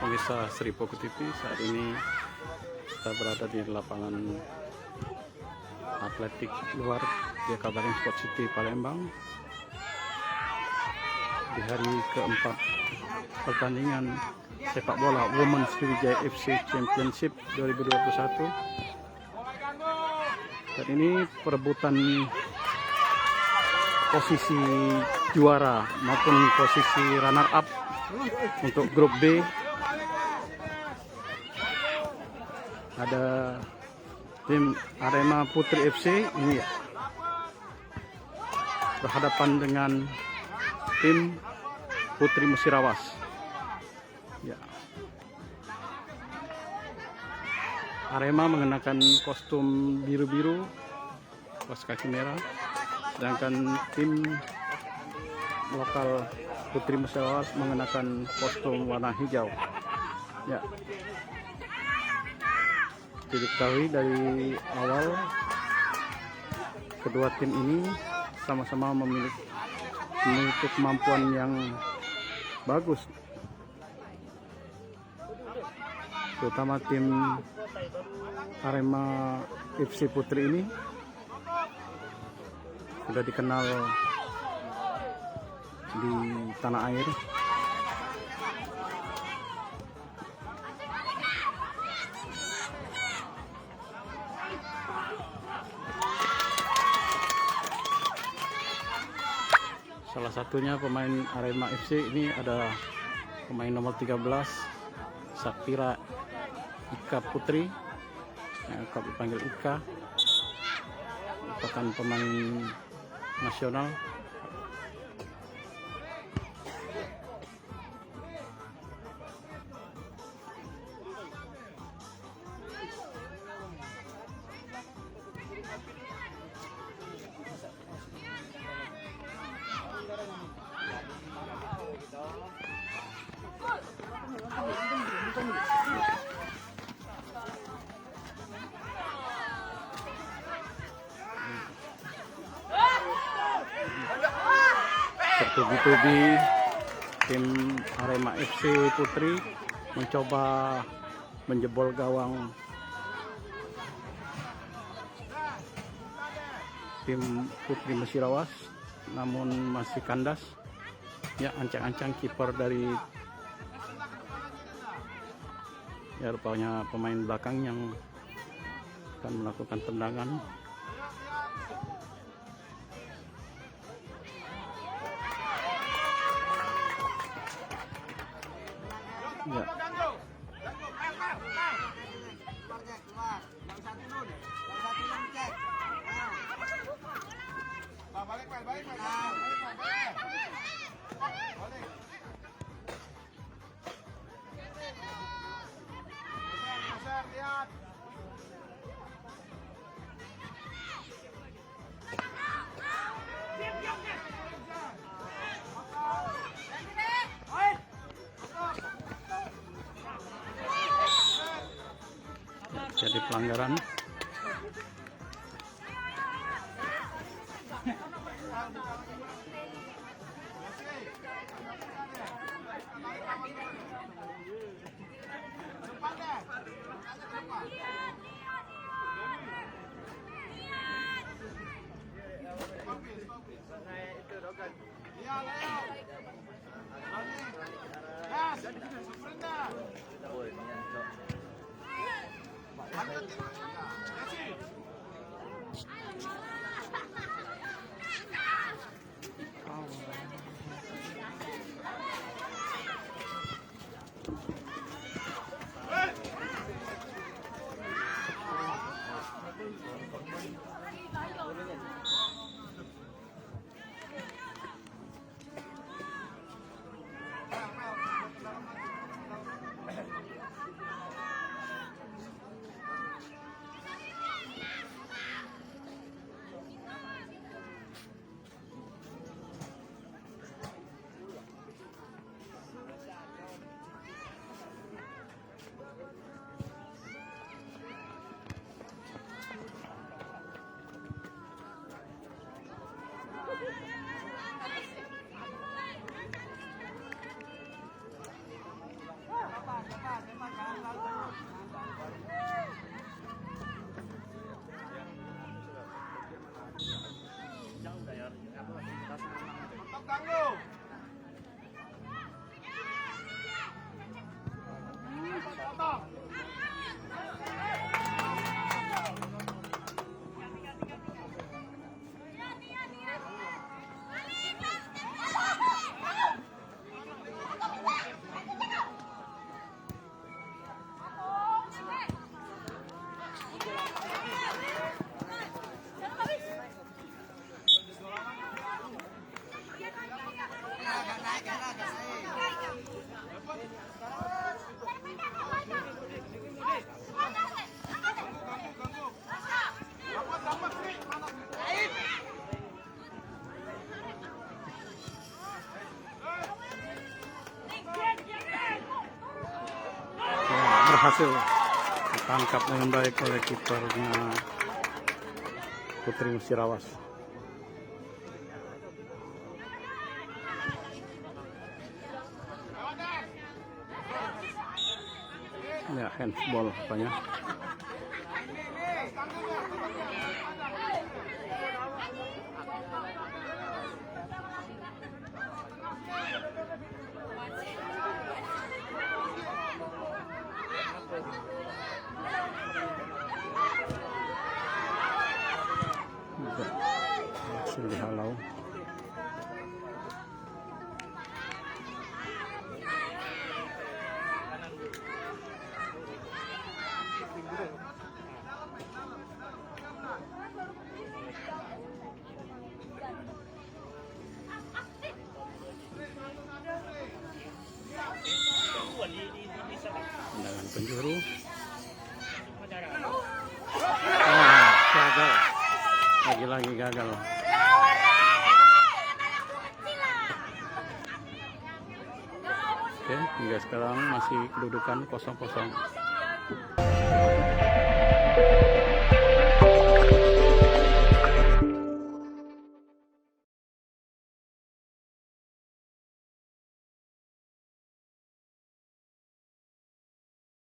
Pemirsa Sri Poko TV, saat ini kita berada di lapangan atletik luar di Kabarin Sport City Palembang di hari keempat pertandingan sepak bola Women Sriwijaya FC Championship 2021. Dan ini perebutan posisi juara maupun posisi runner up untuk grup B. Ada tim Arema Putri FC ini berhadapan dengan tim Putri Musirawas. Ya. Arema mengenakan kostum biru-biru, kaos kaki merah, sedangkan tim lokal Putri Musirawas mengenakan kostum warna hijau. Ya. Diketahui dari awal kedua tim ini sama-sama memiliki kemampuan yang bagus, terutama tim Arema FC Putri ini sudah dikenal di tanah air. Salah satunya pemain Arema FC ini ada pemain nomor 13 Sapira Ika Putri, yang kerap dipanggil Ika, merupakan pemain nasional. Bertubi-tubi tim Arema FC Putri mencoba menjebol gawang tim Putri Musirawas, namun masih kandas. Ya, ancang-ancang kiper dari rupanya pemain belakang yang akan melakukan tendangan. Ya. Jadi pelanggaran. berhasil ditangkap dengan baik oleh kipernya Putri Musirawas. Ya, handball apanya. Berhasil dihalau. Tendangan penjuru. Gagal. Lagi-lagi gagal. Oke, hingga sekarang masih kedudukan 0-0.